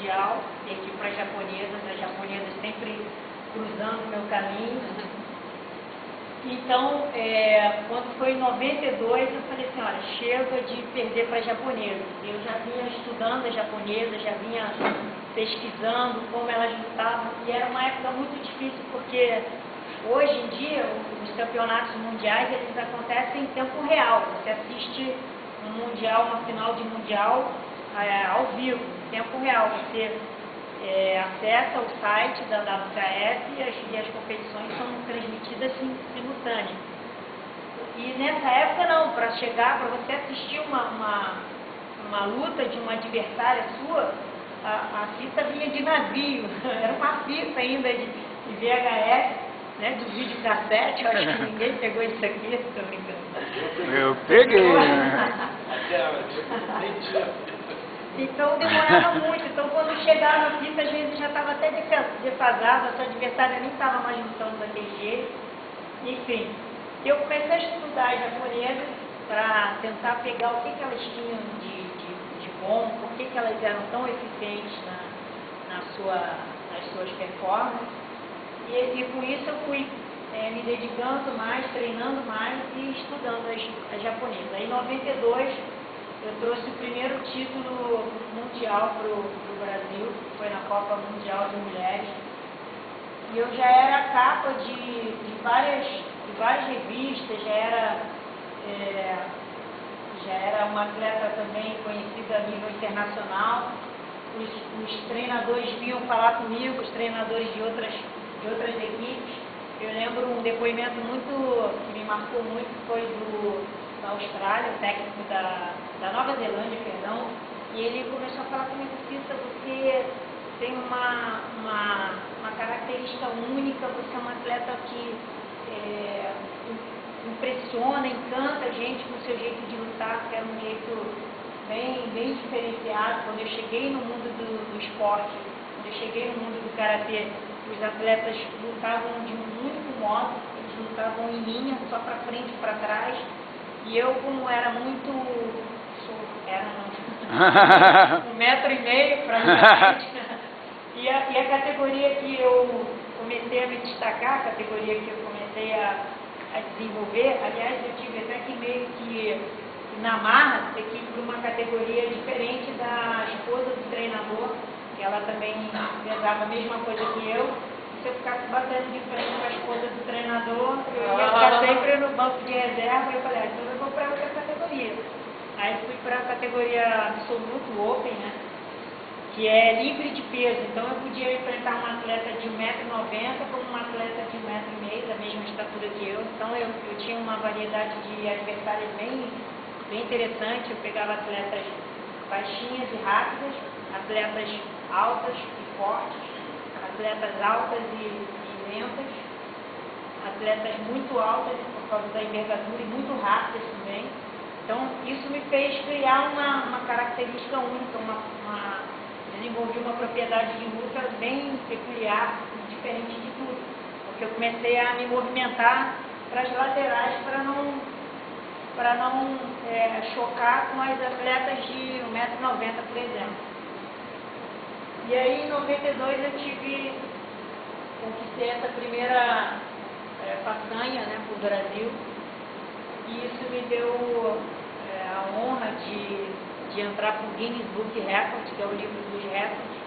mundial, perdi para as japonesas sempre cruzando o meu caminho. Então, quando foi em 92, eu falei assim, olha, chega de perder para as japonesas. Eu já vinha estudando as japonesas, já vinha pesquisando como elas lutavam, e era uma época muito difícil, porque hoje em dia os campeonatos mundiais eles acontecem em tempo real. Você assiste um mundial, uma final de mundial ao vivo, em tempo real. Você acessa o site da WKF e as competições são transmitidas simultâneas. E nessa época não, para você assistir uma luta de uma adversária sua, a fita vinha de navio, era uma fita ainda de VHS, né, de videocassete. Eu acho que ninguém pegou isso aqui, estou brincando. Eu peguei. Então demorava muito, então quando chegava a fita, às vezes já estava até defasado, a sua adversária nem estava mais lutando daquele jeito. Enfim, eu comecei a estudar as japonesas para tentar pegar o que elas tinham de bom, por que elas eram tão eficientes nas suas performances. E com isso eu fui me dedicando mais, treinando mais e estudando as japonesas. Aí em 92 eu trouxe o primeiro título mundial para o Brasil, foi na Copa Mundial de Mulheres. E eu já era capa de várias revistas, já era uma atleta também conhecida a nível internacional. Os treinadores vinham falar comigo, os treinadores de outras equipes. Eu lembro um depoimento que me marcou muito, foi da Austrália, o técnico da Nova Zelândia, perdão, e ele começou a falar comigo: Cissa, você tem uma característica única, você é uma atleta que impressiona, encanta a gente com o seu jeito de lutar, que era um jeito bem diferenciado. Quando eu cheguei no mundo do esporte, quando eu cheguei no mundo do karatê, os atletas lutavam de um único modo, eles lutavam em linha, só para frente e para trás, e eu, como era muito... um metro e meio para frente, e a categoria que eu comecei a me destacar, a categoria que eu comecei a desenvolver, aliás, eu tive até que meio que na marra ter que ir para uma categoria diferente da esposa do treinador, que ela também pesava a mesma coisa que eu. Se eu ficasse batendo de frente com a esposa do treinador, eu ia ficar sempre no banco de reserva. E eu falei, então eu vou para outra categoria. Aí fui para a categoria absoluto, open, né, que é livre de peso. Então eu podia enfrentar uma atleta de 1,90 m como uma atleta de 1,5 m, da mesma estatura que eu. Então eu tinha uma variedade de adversários bem interessante. Eu pegava atletas baixinhas e rápidas, atletas altas e fortes, atletas altas e lentas, atletas muito altas por causa da envergadura e muito rápidas também. Então isso me fez criar uma característica única, desenvolvi uma propriedade de luta bem peculiar e diferente de tudo, porque eu comecei a me movimentar para as laterais para não chocar com as atletas de 1,90 m, por exemplo. E aí em 92 eu conquistei essa primeira façanha, né, para o Brasil, e isso me deu a honra de entrar para o Guinness Book Records, que é o livro dos recordes,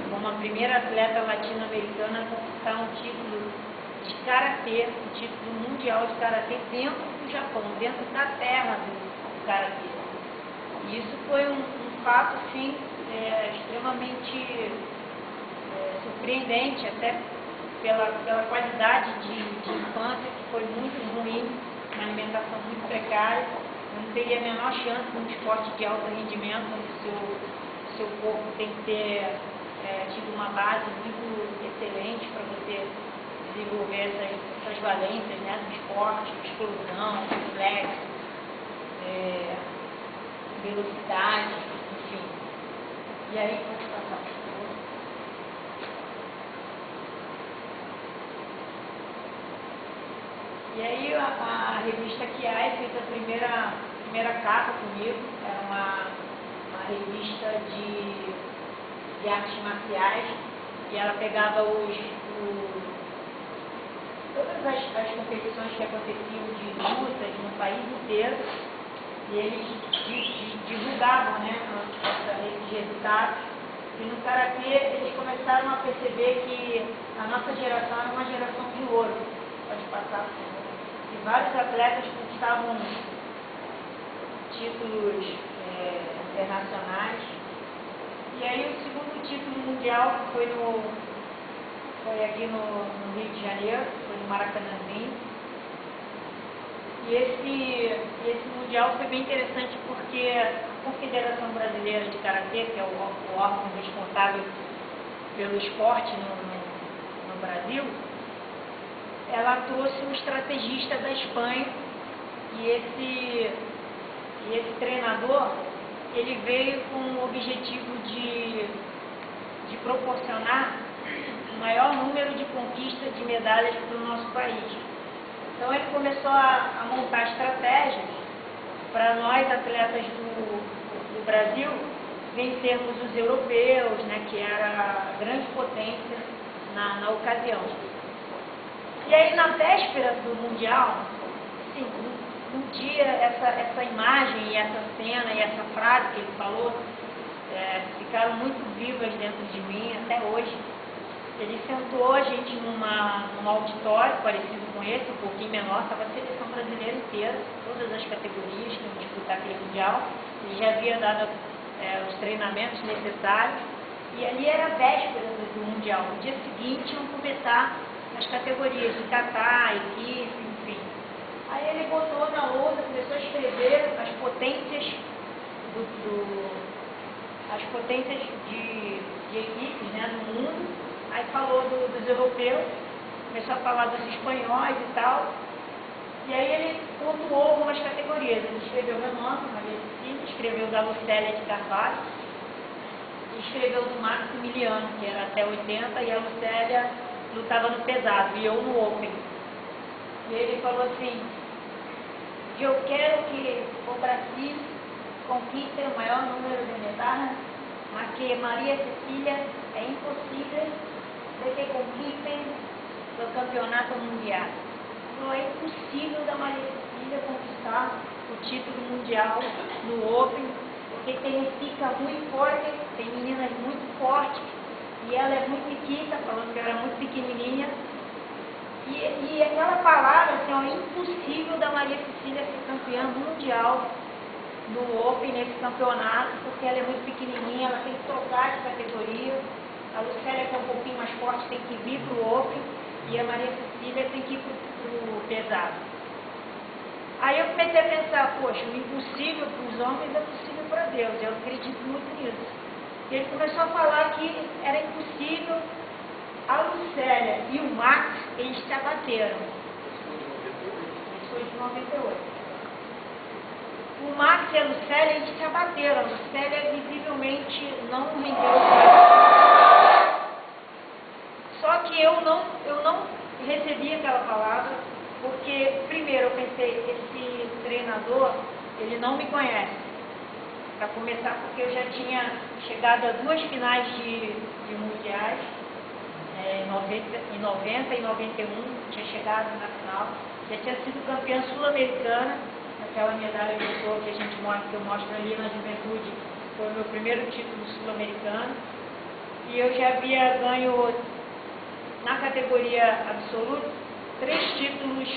como a primeira atleta latino-americana a conquistar um título de karatê, um título mundial de karatê dentro do Japão, dentro da terra do karatê. E isso foi um fato, sim, extremamente surpreendente, até pela qualidade de infância, que foi muito ruim, uma alimentação muito precária. Eu não teria a menor chance num esporte de alto rendimento, onde o seu corpo tem que ter tido uma base muito excelente para você desenvolver essas valências, né, do esporte, explosão, reflexo, velocidade, enfim. E aí, pode passar, por favor. E aí a revista Kiai fez a primeira capa comigo. Era uma revista de artes marciais, e ela pegava todas as competições que aconteciam de lutas no país inteiro, e eles divulgavam, né, esses resultados. E no Karatê eles começaram a perceber que a nossa geração era uma geração de ouro, pode passar, e vários atletas conquistavam títulos internacionais. E aí o segundo título mundial foi aqui no Rio de Janeiro, foi no Maracanãzinho. E esse mundial foi bem interessante porque a Confederação Brasileira de Karatê, que é o órgão responsável pelo esporte no Brasil, ela trouxe um estrategista da Espanha, e esse treinador, ele veio com o objetivo de proporcionar o maior número de conquistas de medalhas para o nosso país. Então ele começou a montar estratégias para nós, atletas do Brasil, vencermos os europeus, né, que era a grande potência na ocasião. E aí na véspera do Mundial, assim, um dia essa imagem e essa cena e essa frase que ele falou ficaram muito vivas dentro de mim até hoje. Ele sentou a gente num auditório parecido com esse, um pouquinho menor, estava a seleção brasileira inteira, todas as categorias que iam disputar aquele mundial. Ele já havia dado os treinamentos necessários, e ali era a véspera do mundial. No dia seguinte iam começar as categorias de kata, equipe, enfim. Aí ele botou na lousa, começou a escrever as potências as potências de equipes, né, no mundo. Aí falou dos europeus, começou a falar dos espanhóis e tal. E aí ele pontuou algumas categorias. Ele escreveu meu nome, Maria Cecília, escreveu da Lucélia de Carvalho, e escreveu do Maximiliano, que era até 80, e a Lucélia lutava no pesado, e eu no open. E ele falou assim: eu quero que o Brasil conquiste o maior número de medalhas, mas que Maria Cecília é impossível de que conquistem o campeonato mundial. Não é impossível da Maria Cecília conquistar o título mundial no Open, porque tem equipe muito forte, tem meninas muito fortes, e ela é muito pequena, falando que ela era muito pequenininha. E aquela palavra, assim, ó, impossível da Maria Cecília ser campeã mundial no Open, nesse campeonato, porque ela é muito pequenininha, ela tem que trocar de categoria. A Lucélia, que é um pouquinho mais forte, tem que vir para o Open, e a Maria Cecília tem que ir para o pesado. Aí eu comecei a pensar, poxa, o impossível para os homens é possível para Deus, eu acredito muito nisso. E ele começou a falar que era impossível. A Lucélia e o Max, eles se abateram. Isso foi de 98. O Max e a Lucélia, eles se abateram. A Lucélia visivelmente não rendeu. Só que eu não recebi aquela palavra, porque, primeiro, eu pensei, esse treinador, ele não me conhece. Para começar, porque eu já tinha chegado a 2 finais de mundiais, em 90 e 91, tinha chegado na final, já tinha sido campeã sul-americana, aquela medalha de ouro que eu mostro ali na juventude, foi o meu primeiro título sul-americano, e eu já havia ganho, na categoria absoluta, 3 títulos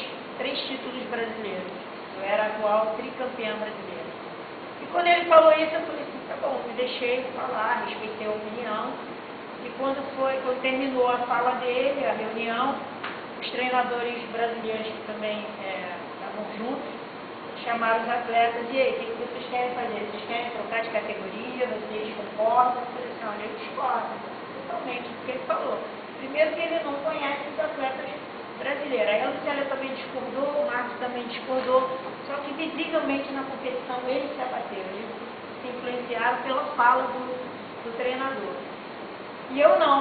brasileiros. Eu era a atual tricampeã brasileira. E quando ele falou isso, eu falei assim, tá bom, me deixei falar, respeitei a opinião. E quando terminou a fala dele, a reunião, os treinadores brasileiros que também estavam juntos, chamaram os atletas, e aí, o que vocês querem fazer? Vocês querem trocar de categoria? Vocês concordam? Eu falei assim, olha, eu discordo totalmente do que ele falou. Primeiro que ele não conhece os atletas brasileiros. Aí a Lucélia também discordou, o Marcos também discordou, só que visivelmente na competição eles se abateram, eles se influenciaram pela fala do treinador. E eu não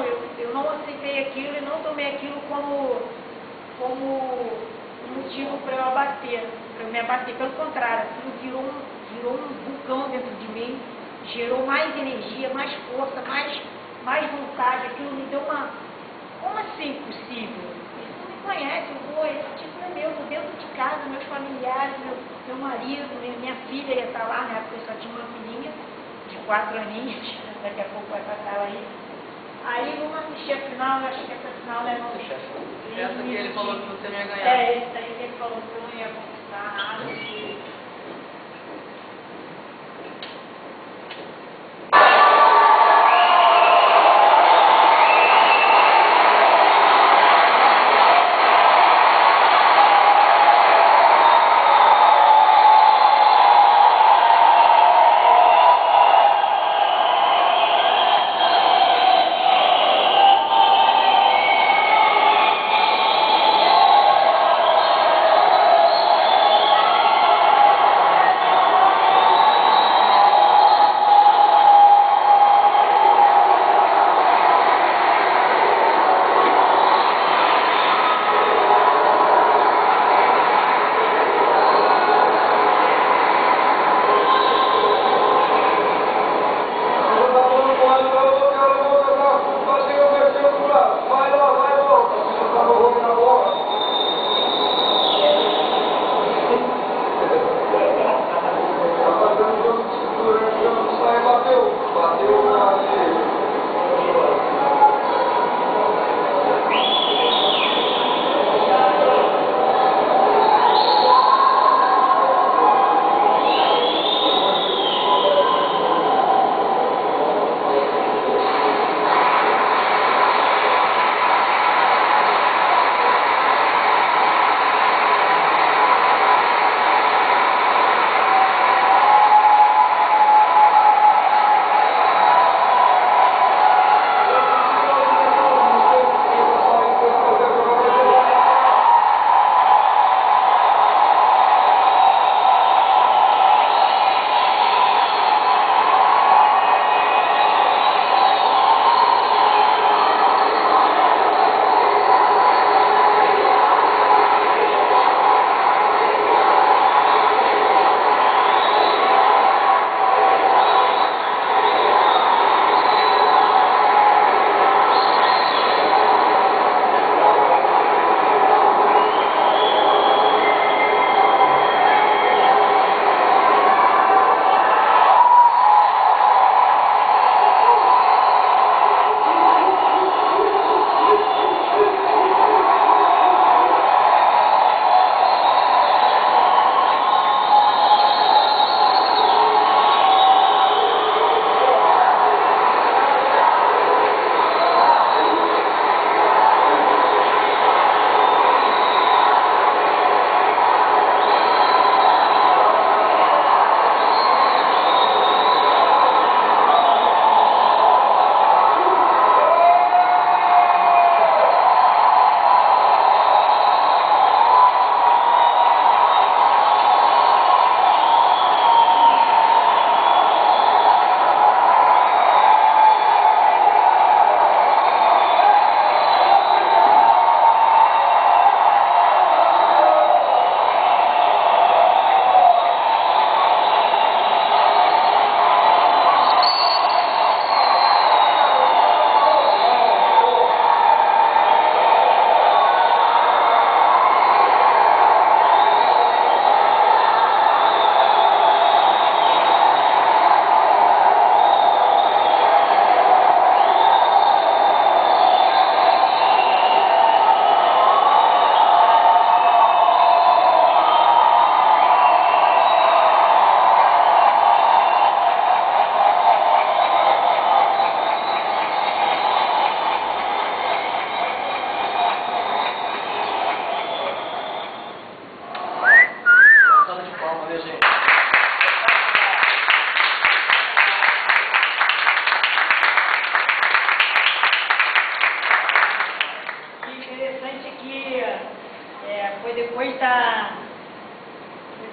aceitei aquilo e não tomei aquilo como motivo para eu abater, para eu me abater. Pelo contrário, aquilo virou um vulcão dentro de mim, gerou mais energia, mais força, mais mais vontade, aquilo me deu uma... Como assim possível? Eles não me conhecem, eu vou, esse título é meu, dentro de casa, meus familiares, meu marido, minha filha ia estar lá, na época eu só tinha uma filhinha de 4 aninhos, daqui a pouco vai passar ela aí. Aí numa ficha final, eu acho que essa final é no... Essa que ele falou que você não ia ganhar. É, esse aí que ele falou que eu não ia conquistar nada.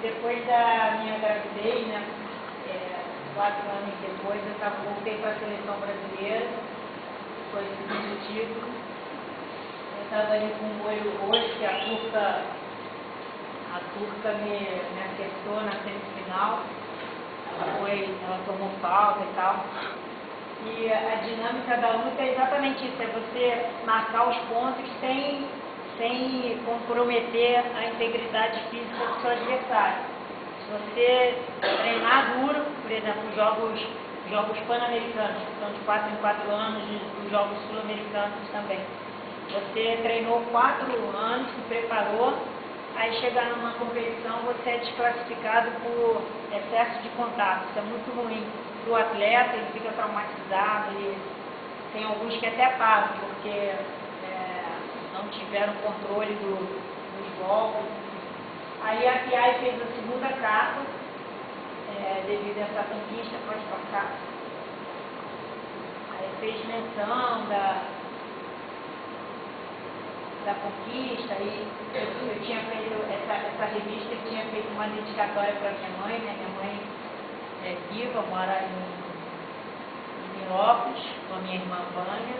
depois da minha gravidez, né, 4 anos depois, eu voltei para a seleção brasileira, foi o segundo título. Eu estava ali com o olho roxo, que a turca me acertou na semifinal. Ela tomou falta e tal. E a dinâmica da luta é exatamente isso, é você marcar os pontos sem comprometer a integridade física do seu adversário. Se você treinar duro, por exemplo, jogos pan-americanos, que são de 4 em 4 anos, e os jogos sul-americanos também. Você treinou 4 anos, se preparou, aí chegar numa competição você é desclassificado por excesso de contato. Isso é muito ruim para o atleta, ele fica traumatizado, tem alguns que até param, porque não tiveram controle dos golpes. Aí a PI fez a segunda carta, devido a essa conquista, pode passar. Aí fez menção da conquista, e eu tinha feito essa revista, eu tinha feito uma dedicatória para minha mãe, né? Minha mãe é viva, mora em Mirópolis, com a minha irmã Vânia.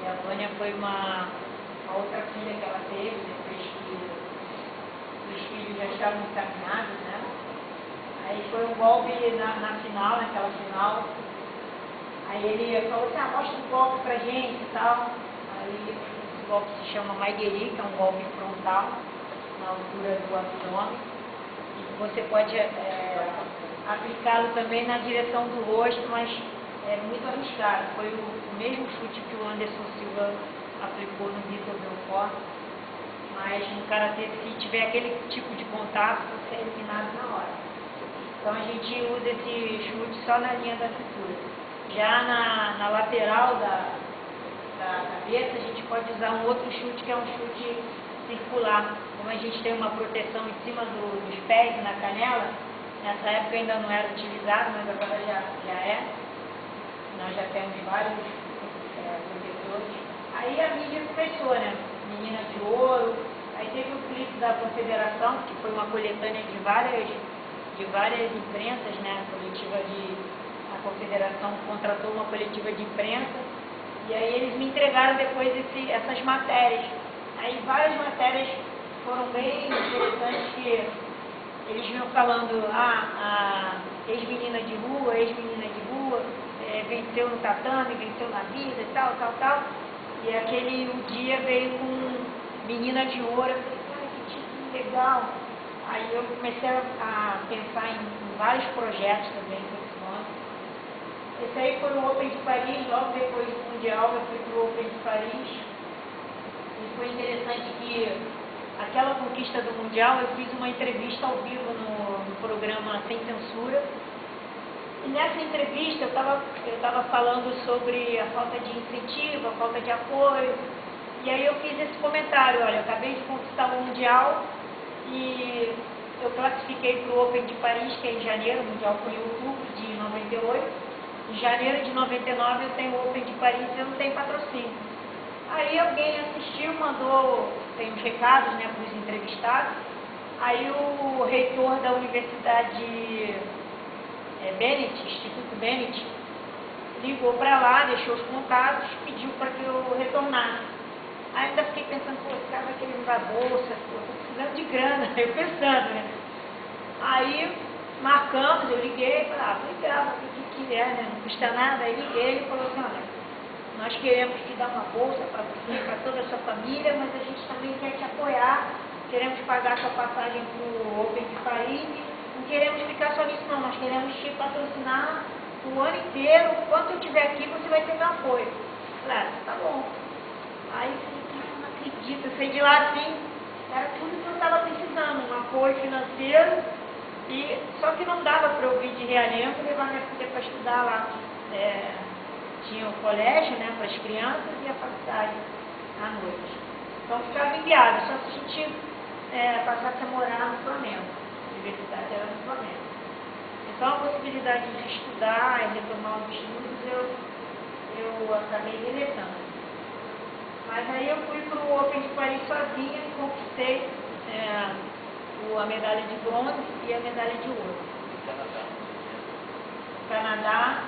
E a Vânia foi uma outra filha que ela teve, depois que os filhos já estavam encaminhados, né? Aí foi um golpe na final, naquela final. Aí ele falou assim, mostra um golpe pra gente e tal. Aí esse golpe se chama Maigeri, que é um golpe frontal, na altura do abdômen. E você pode aplicá-lo também na direção do rosto, mas é muito arriscado. Foi o mesmo chute que o Anderson Silva aplicou no Vitor Belfort. Mas no karatê, se tiver aquele tipo de contato, você é eliminado na hora. Então a gente usa esse chute só na linha da cintura. Já na lateral da cabeça, a gente pode usar um outro chute, que é um chute circular. Como a gente tem uma proteção em cima dos pés, na canela, nessa época ainda não era utilizado, mas agora já é. Nós já temos vários protetores. Aí a mídia começou, né? Menina de Ouro. Aí teve o clipe da Confederação, que foi uma coletânea de várias imprensas, né? A Confederação contratou uma coletiva de imprensa, e aí eles me entregaram depois essas matérias. Aí várias matérias foram bem interessantes, que eles vinham falando, a ex-menina de rua, venceu no tatame, venceu na vida e tal. E o dia veio com Menina de Ouro. Eu falei, que título legal. Aí eu comecei a pensar em vários projetos também com esse nome. Esse aí foi o Open de Paris, logo depois do Mundial eu fui para o Open de Paris. E foi interessante que aquela conquista do Mundial, eu fiz uma entrevista ao vivo no programa Sem Censura. E nessa entrevista eu estava falando sobre a falta de incentivo, a falta de apoio. E aí eu fiz esse comentário, olha, eu acabei de conquistar o Mundial e eu classifiquei para o Open de Paris, que é em janeiro, o Mundial foi em outubro de 98. Em janeiro de 99 eu tenho o Open de Paris e eu não tenho patrocínio. Aí alguém assistiu, tem uns recados, né, para os entrevistados. Aí o reitor da Universidade Bennett, Instituto Bennett, ligou para lá, deixou os contatos, pediu para que eu retornasse. Aí ainda fiquei pensando, pô, esse cara vai querer me dar bolsa, pô, tô precisando de grana, eu pensando, né? Aí marcamos, eu liguei, falei, vou ligar, vou ver o que é, né? Não custa nada. Aí liguei, ele falou assim, olha, nós queremos te dar uma bolsa para você, para toda a sua família, mas a gente também quer te apoiar, queremos pagar sua passagem para o Open de Paris, não queremos ficar só nisso não, nós queremos te patrocinar o ano inteiro, enquanto eu estiver aqui você vai ter meu apoio. Falei, tá bom. Aí não acredito, eu saí de lá assim, era tudo que eu estava precisando, um apoio financeiro, só que não dava para eu vir de Realengo, levar minha filha para estudar lá. Tinha o colégio, né, para as crianças e a faculdade à noite. Então ficava enviada, só se a gente passasse a morar no Flamengo. A universidade era no Flamengo. Então a possibilidade de estudar e retomar os estudos eu acabei deletando. Mas aí eu fui para o Open de Paris sozinha e conquistei a medalha de bronze e a medalha de ouro. Canadá,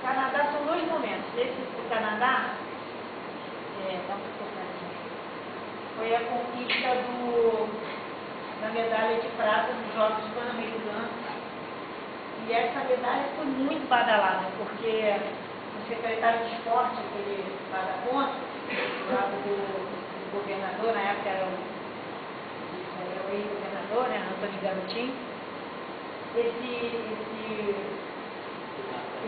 Canadá são 2 momentos. Esse do Canadá, foi a conquista da medalha de prata nos Jogos Pan-Americanos E essa medalha foi muito badalada, porque o secretário de esporte, aquele lá da ponta, do lado do governador, na época era o ex-governador, né, Antônio Garotinho, ele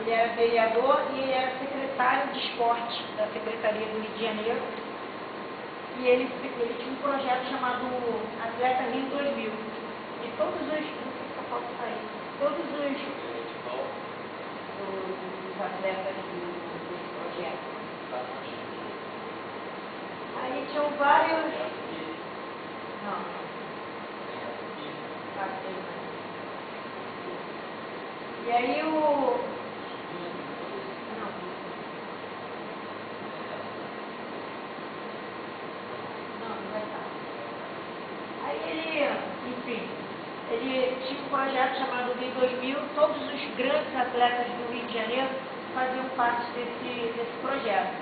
era vereador e ele era secretário de esporte da Secretaria do Rio de Janeiro. E ele tinha um projeto chamado Atleta Rio 2000. E todos os... Não sei se eu posso sair. Todos os atletas desse projeto. Aí tinham vários... Não. E aí ele tinha um projeto chamado Rio 2000, todos os grandes atletas do Rio de Janeiro faziam parte desse projeto.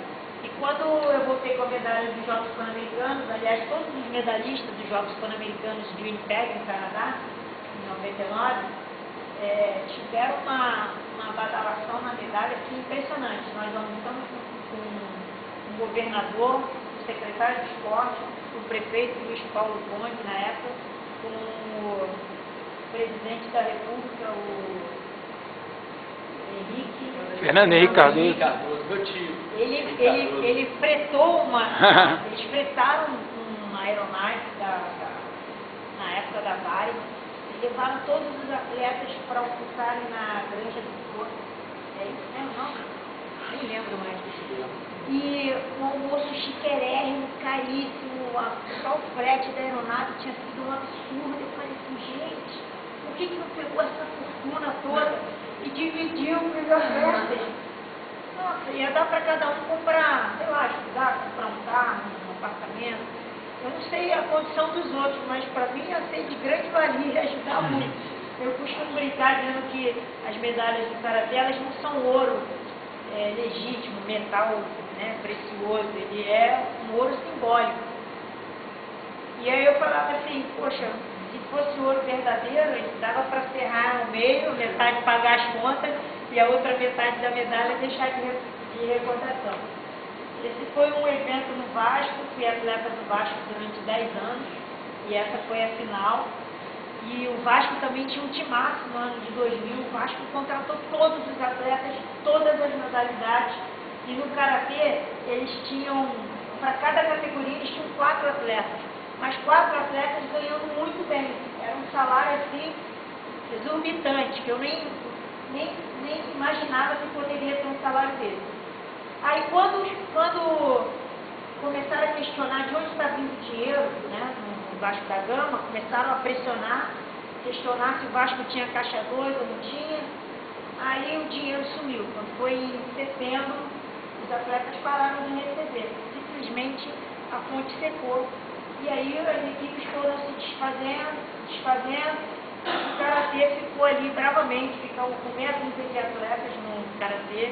E quando eu voltei com a medalha dos Jogos Pan-Americanos, aliás, todos os medalhistas dos Jogos Pan-Americanos de Winnipeg, no Canadá, em 99, tiveram uma badalação na medalha que é impressionante. Nós aumentamos com o governador, o secretário de esporte, o prefeito Luiz Paulo Conde, na época, com o presidente da República, o Fernando Henrique Cardoso. Meu tio. Ele fretou eles fretaram uma aeronave na época da Varig e levaram todos os atletas para almoçarem na Granja do Porto. É isso mesmo, não? Nem lembro mais. E um almoço chiquérrimo, caríssimo, só o frete da aeronave tinha sido um absurdo. Eu falei assim, gente, por que não pegou essa fortuna toda e dividiu para as atletas? Nossa, ia dar para cada um comprar, sei lá, estudar, comprar um carro, um apartamento. Eu não sei a condição dos outros, mas para mim ia ser de grande valia, ajudar muito. Eu costumo brincar dizendo que as medalhas do karatê, elas não são ouro legítimo, metal, né, precioso, ele é um ouro simbólico. E aí eu falava assim, poxa, se fosse ouro verdadeiro, dava para serrar no meio, metade pagar as contas e a outra metade da medalha deixar de recordação. Esse foi um evento no Vasco, fui atleta do Vasco durante 10 anos, e essa foi a final. E o Vasco também tinha um timaço no ano de 2000, o Vasco contratou todos os atletas, todas as modalidades, e no Karatê eles tinham, para cada categoria eles tinham 4 atletas, mas 4 atletas ganhando muito bem, era um salário assim, exorbitante, que eu nem imaginava que poderia ter um salário desse. Aí quando começaram a questionar de onde está vindo o dinheiro, né, no Vasco da Gama, começaram a pressionar, questionar se o Vasco tinha caixa 2 ou não tinha, aí o dinheiro sumiu. Quando foi em setembro, os atletas pararam de receber, simplesmente a fonte secou. E aí as equipes foram se desfazendo, o Karatê ficou ali bravamente, ficou com meia dúzia de atletas no Karatê.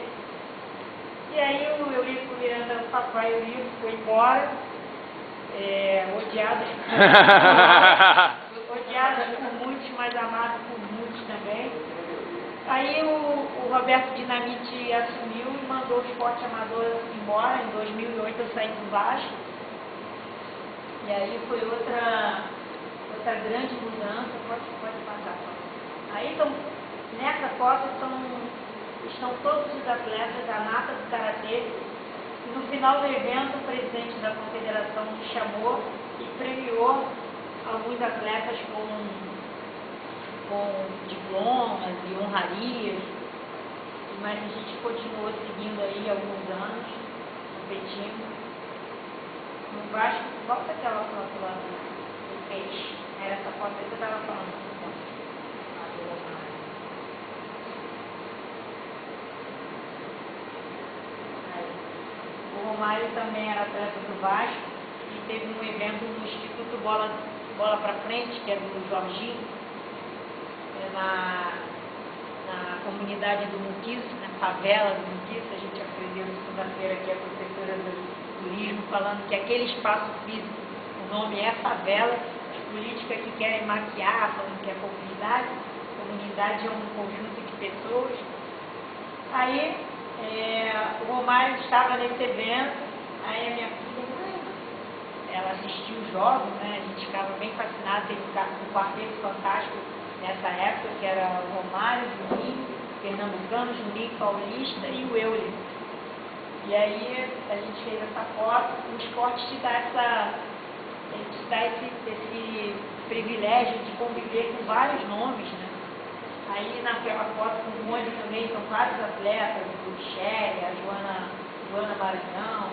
E aí o Eurico Miranda, o papai Eurico, foi embora, odiado por muitos, mas amado por muitos também. Aí o Roberto Dinamite assumiu e mandou o esporte amador embora. Em 2008 eu saí do Vasco. E aí foi outra grande mudança. Pode passar. Aí então, nessa Copa estão todos os atletas da nata do Karatê. E no final do evento, o presidente da confederação me chamou e premiou alguns atletas com diplomas e honrarias. Mas a gente continuou seguindo aí alguns anos, competindo. No Vasco, volta aquela foto lá do peixe. Era essa foto aí que eu estava falando. O Romário também era atleta do Vasco e teve um evento no Instituto Bola pra Frente, que é do Jorginho, na comunidade do Muquiço, na favela do Muquiço. A gente aprendeu segunda-feira aqui a professora do turismo falando que aquele espaço físico, o nome é favela. As políticas que querem maquiar, falando que é comunidade é um conjunto de pessoas. Aí o Romário estava nesse evento, aí a minha filha, mãe, ela assistiu os jogos, né? A gente ficava bem fascinado, teve um quarteto fantástico nessa época, que era o Romário, Juninho, Pernambucano, Juninho Paulista e o Euler. E aí a gente fez essa foto, o esporte te dá esse privilégio de conviver com vários nomes, né? Aí naquela foto com o Mônica também são vários atletas, o Michele, a Joana Maranhão,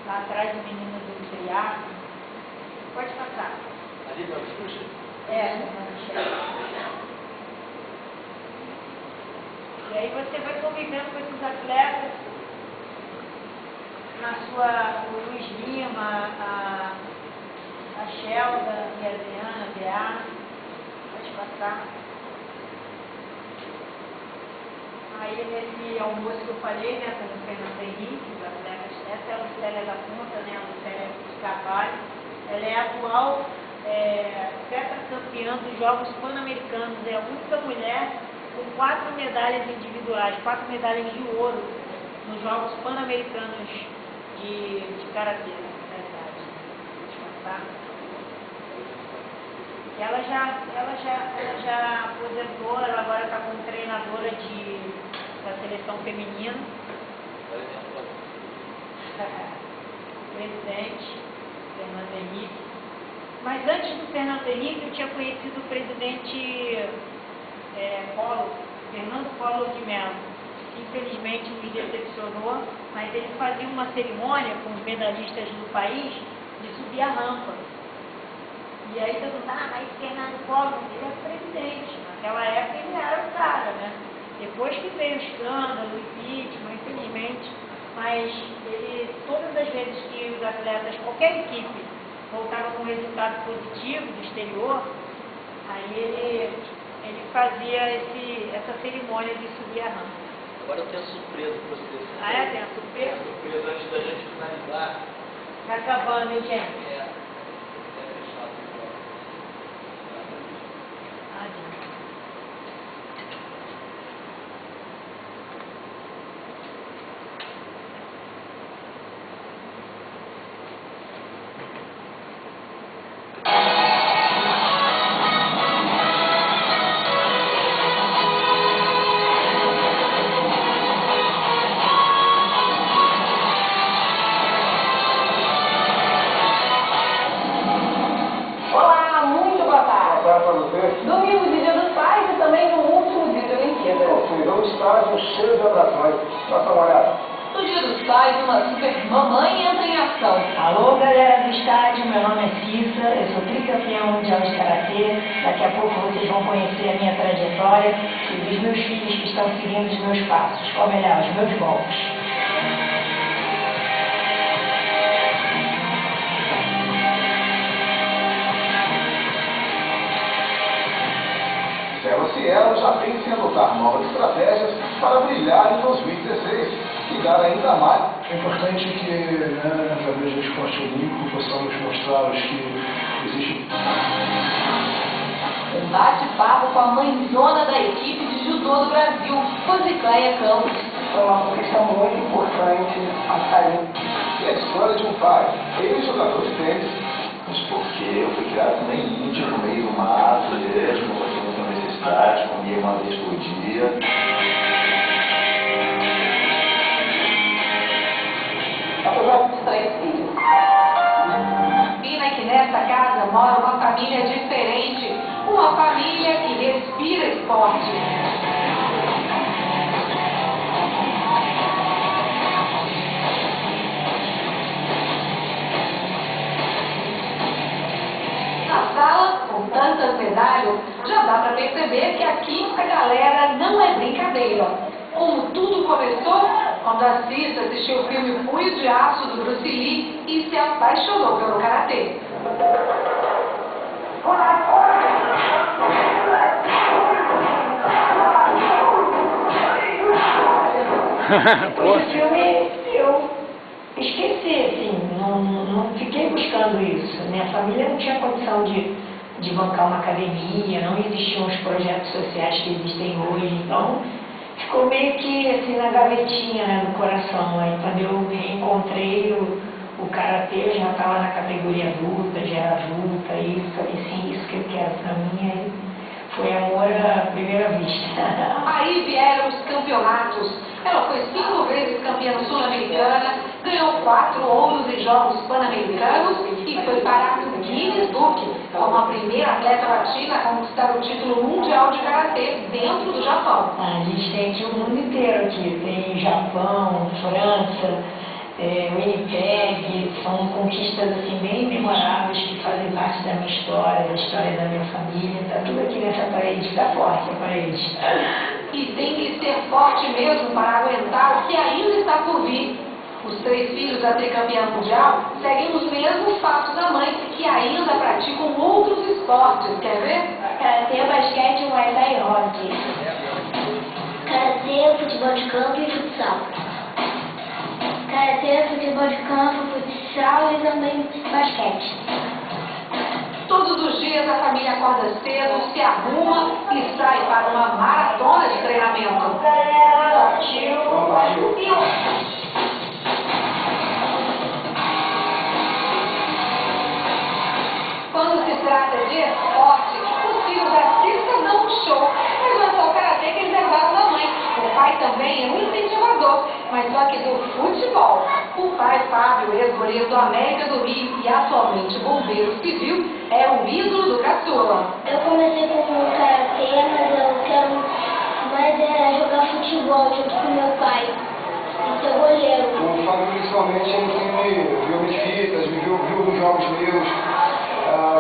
lá atrás o menino do triatlo. Pode passar. Ali para o Xuxa? É, a Michele. E aí você vai convivendo com esses atletas, o Luiz Lima, a Shelda e a Adriana, a Bea. Pode passar. Aí nesse almoço que eu falei, né, com o Fernando Henrique, os atletas, essa é a Lucélia da Ponta, né, a Lucélia de Carvalho. Ela é a atual tetracampeã dos Jogos Pan-Americanos, é a única mulher com 4 medalhas individuais, 4 medalhas de ouro nos Jogos Pan-Americanos de Karatê, na verdade. Deixa eu passar. Ela já aposentou, ela agora está como treinadora da seleção feminina. Presidente, Fernando Henrique. Mas antes do Fernando Henrique, eu tinha conhecido o presidente Fernando Collor de Mello. Infelizmente nos decepcionou, mas ele fazia uma cerimônia com os medalhistas do país de subir a rampa. E aí todo mundo, mas Fernando Collor, ele é presidente. Naquela época ele era o cara, né? Depois que veio o escândalo, o impeachment, infelizmente, mas ele, todas as vezes que os atletas, qualquer equipe, voltava com um resultado positivo do exterior, aí ele fazia essa cerimônia de subir a rampa. Agora eu tenho surpresa para você. Ah, é? Tem a surpresa? Tem a surpresa antes da gente finalizar. Tá acabando, hein, gente? É fechado agora. Adianta. Olá, muito boa tarde. Boa tarde para você. Domingo de Dia dos Pais e também no último dia de Olimpíada. Ou seja, um estádio cheio de atrações. Dá uma olhada. No Dia dos Pais, uma super mamãe entra em ação. Alô, galera do estádio, meu nome é Cissa, eu sou tricampeã mundial de Karatê. Daqui a pouco vocês vão conhecer a minha trajetória e dos meus filhos que estão seguindo os meus passos, ou melhor, os meus golpes. Stella Cielo já pensa em adotar novas estratégias para brilhar em 2016 e dar ainda mais. É importante que, através do esporte olímpico, possamos mostrar que existe Um bate-papo com a mãezona da equipe de judô do Brasil, Rosicléia Campos. Foi uma questão muito importante a sair. E a história de um pai, ele jogador de tênis. Mas porque eu fui criado na Índia, no meio do mato mesmo, fazendo muita necessidade, comia uma vez por dia. Os 3 filhos. Pena que nessa casa mora uma família diferente, uma família que respira esporte. Na sala, com tantas medalhas, já dá para perceber que aqui a galera não é brincadeira. Como tudo começou quando a Cissa assistiu o filme Punho de Aço do Bruce Lee e se apaixonou pelo karatê. Esse filme eu esqueci, assim, não fiquei buscando isso. Minha família não tinha condição de bancar uma academia, não existiam os projetos sociais que existem hoje. Então, ficou meio que assim na gavetinha, né, do coração. Aí quando eu reencontrei o karatê, eu já estava na categoria adulta, já era adulta, e falei assim, isso que eu quero pra mim. Aí foi amor à primeira vista. Aí vieram os campeonatos. Ela foi 5 vezes campeã sul-americana, ganhou 4 ouros em Jogos Pan-Americanos e foi parar no Guinness Book como a primeira atleta latina a conquistar o título mundial de karatê dentro do Japão. A gente tem aqui o mundo inteiro aqui, tem Japão, França, Winnipeg, são conquistas assim bem memoráveis que fazem parte da minha história, da história da minha família, tá tudo aqui nessa parede, dá força para eles. E tem que ser forte mesmo para aguentar o que ainda está por vir. Os 3 filhos da tricampeã mundial seguem os mesmos passos da mãe, que ainda praticam outros esportes. Quer ver? Karatê, basquete, muay thai e hockey. Karatê, futebol de campo e futsal. Karatê, futebol de campo, futsal e também basquete. Todos os dias a família acorda cedo, se arruma e sai para uma maratona de treinamento. Quando se trata de esporte, os filhos da Cissa dão um show, mas não é só o karatê que eles herdaram da mãe. O pai também é um incentivador, mas só que do futebol. O pai, Fábio, ex-goleiro do América do Rio e atualmente bombeiro civil, é o ídolo do caçula. Eu comecei com o karatê, mas eu quero mais jogar futebol junto com meu pai e ser goleiro. O Fábio, principalmente, ele sempre viu minhas fitas, viu alguns jogos meus,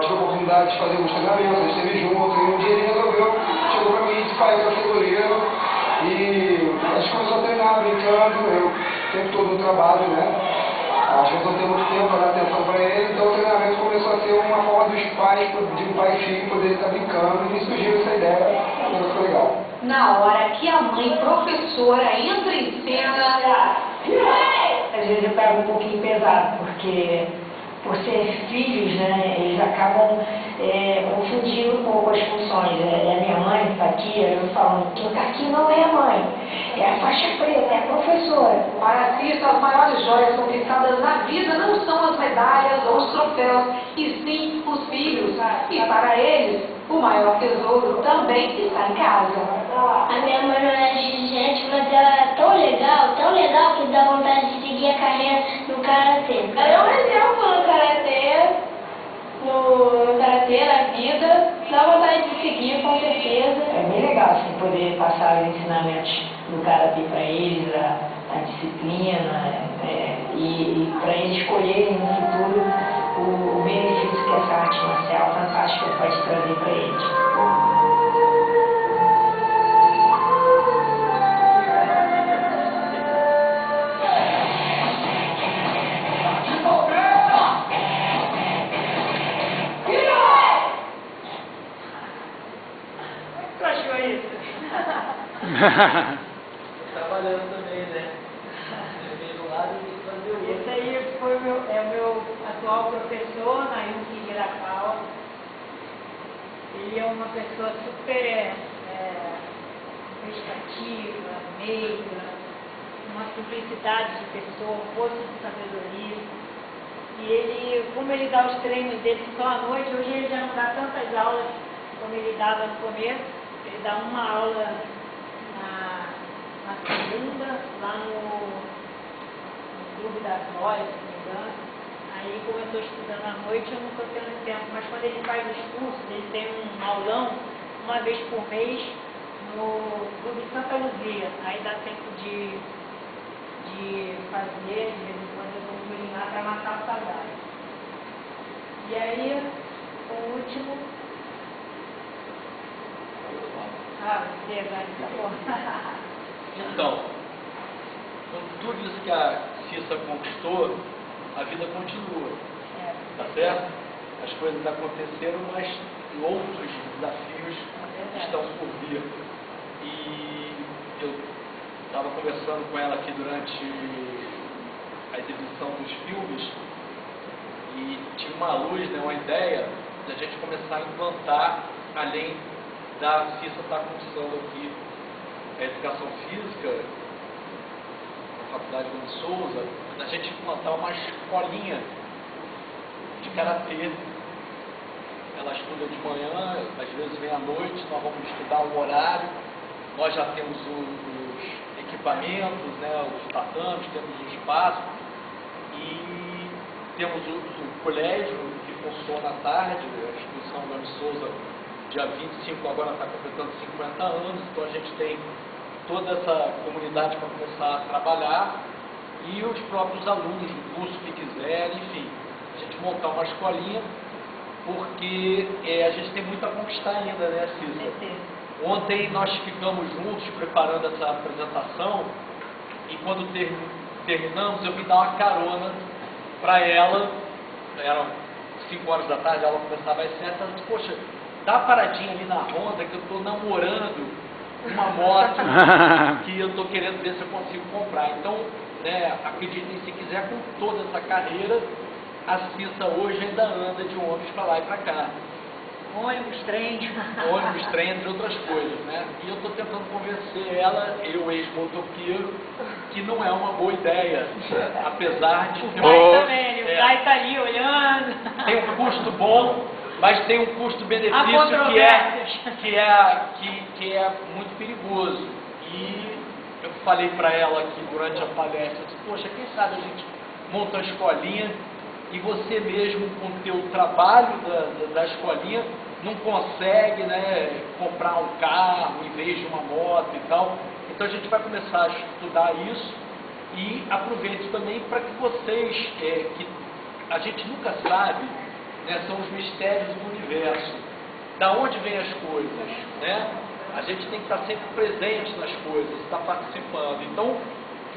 tive a oportunidade de fazer alguns treinamentos, a gente esteve junto, e um dia ele resolveu, chegou pra mim e disse, pai, eu quero ser goleiro, e a gente começou a treinar, brincando, eu o tempo todo no trabalho, né? Acho que eu não tenho muito tempo para dar atenção para ele, então o treinamento começou a ser uma forma dos pais, de um pai e filho, poder estar brincando, e me surgiu essa ideia, e foi legal. Na hora que a mãe professora entra em cena, Às vezes eu pego um pouquinho pesado, porque por ser filhos, né, eles acabam confundindo um pouco as funções. É a minha mãe que está aqui, eu falo, quem está aqui não é a mãe, é a faixa preta, é a professora. para a Cissa, as maiores joias conquistadas na vida não são as medalhas ou os troféus, e sim os filhos. E para eles, o maior tesouro também está em casa. A minha mãe não é dirigente, mas ela é tão legal que dá vontade de seguir a carreira no karatê. Ela é um exemplo no karatê, na vida, dá vontade de seguir, com certeza. É bem legal assim, poder passar os ensinamentos do karatê para eles, a disciplina, e para eles escolherem no futuro o benefício que essa arte marcial fantástica pode trazer para eles. Tu achou isso? Trabalhando também, né? Eu veio do lado e fazer o Esse aí foi o meu atual professor, Nayuki Hirakawa. Ele é uma pessoa super prestativa, meiga, uma simplicidade de pessoa, um poço de sabedoria. E ele, como ele dá os treinos dele só à noite, hoje ele já não dá tantas aulas como ele dava no começo. Ele dá uma aula na segunda, lá no Clube das Lojas, se não me engano. Aí, como eu estou estudando à noite, eu não estou tendo tempo. Mas quando ele faz os cursos, ele tem um aulão, uma vez por mês, no Clube Santa Luzia. Aí dá tempo de fazer, de vez em quando eu vou me lá para matar a saudade. E aí, o último... você vai Então, com tudo isso que a Cissa conquistou, a vida continua, tá certo? As coisas aconteceram, mas outros desafios estão por vir. E eu estava conversando com ela aqui durante a exibição dos filmes e tinha uma luz, né, uma ideia da gente começar a implantar, além da Cissa estar cursando aqui a educação física, na Faculdade Gomes Souza, a gente implantar uma escolinha de karatê. Ela estuda de manhã, às vezes vem à noite, nós vamos estudar um horário, nós já temos os equipamentos, né, os tatames, temos o espaço e temos o colégio que funciona à tarde, a instituição Gomes Souza, dia 25 agora está completando 50 anos, então a gente tem toda essa comunidade para começar a trabalhar e os próprios alunos do curso que quiserem, enfim, a gente montar uma escolinha, porque a gente tem muito a conquistar ainda, né, Cissa? Ontem nós ficamos juntos preparando essa apresentação e quando terminamos eu vim dar uma carona para ela, eram 5 horas da tarde, ela começava às 7, ela disse, poxa, dá uma paradinha ali na Honda que eu estou namorando uma moto que eu estou querendo ver se eu consigo comprar. Então, né, acreditem se quiser, com toda essa carreira, a Cissa hoje ainda anda de ônibus para lá e para cá. Ônibus, trem. Ônibus, trem, entre outras coisas, né? E eu estou tentando convencer ela, eu ex-motoqueiro, que não é uma boa ideia, apesar de ter Também, o pai está ali olhando. Tem um custo bom, mas tem um custo-benefício que é muito perigoso. E eu falei para ela aqui durante a palestra, disse, poxa, quem sabe a gente monta uma escolinha e você mesmo com o teu trabalho da escolinha não consegue, né, comprar um carro em vez de uma moto e tal. Então a gente vai começar a estudar isso e aproveito também para que vocês, que a gente nunca sabe, né, são os mistérios do universo, da onde vêm as coisas, né? A gente tem que estar sempre presente nas coisas, estar participando. Então,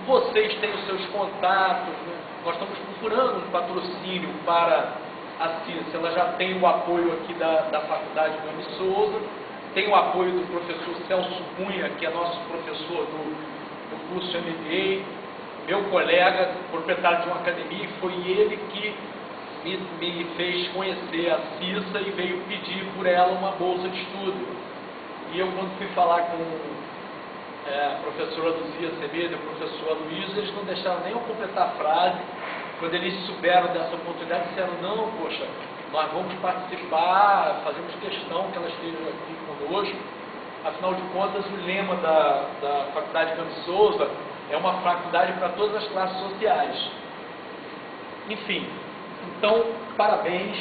vocês têm os seus contatos, né? Nós estamos procurando um patrocínio para a Cissa, ela já tem o apoio aqui da Faculdade Gomes Souza, tem o apoio do professor Celso Cunha, que é nosso professor do curso MBA, meu colega, proprietário de uma academia, e foi ele que me fez conhecer a Cissa e veio pedir por ela uma bolsa de estudo. E eu, quando fui falar com a professora Luzia Semedo e o professor Luiz, eles não deixaram nem eu completar a frase. Quando eles souberam dessa oportunidade, disseram, não, poxa, nós vamos participar, fazemos questão que ela esteja aqui conosco. Afinal de contas, o lema da Faculdade Gomes Souza é uma faculdade para todas as classes sociais. Enfim, então, parabéns,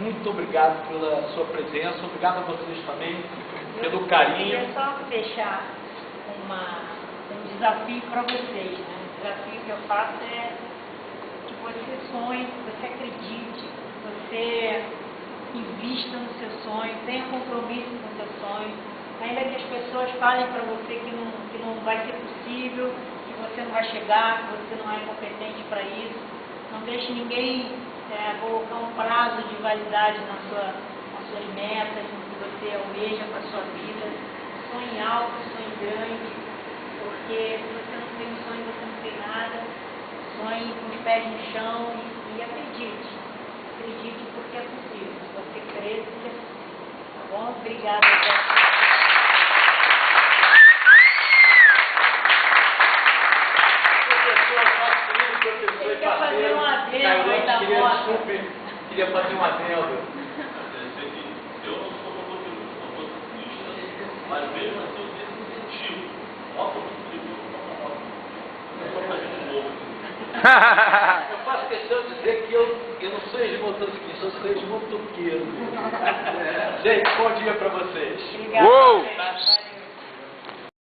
muito obrigado pela sua presença, obrigado a vocês também pelo carinho. Eu queria só deixar um desafio para vocês, né? O desafio que eu faço é que você sonhe, que você acredite, que você invista no seu sonho, tenha compromisso com o seu sonho, ainda que as pessoas falem para você que não vai ser possível, que você não vai chegar, que você não é competente para isso. Não deixe ninguém colocar um prazo de validade nas suas metas, no que você almeja para a sua vida. Sonhe alto, sonhe grande, porque se você não tem um sonho, você não tem nada. Sonhe com os pés no chão e acredite. Acredite porque é possível. Se você crer, é possível. Tá bom? Obrigada. Professor quer fazer um adendo aí da moto. Queria fazer um adendo. Eu não sou motorista, mas mesmo assim eu tenho esse incentivo. Moto não sou pra gente novo. Eu faço questão de dizer que eu não sou ex-motociclista, eu sou ex-motoqueiro. Gente, bom dia para vocês. Obrigada.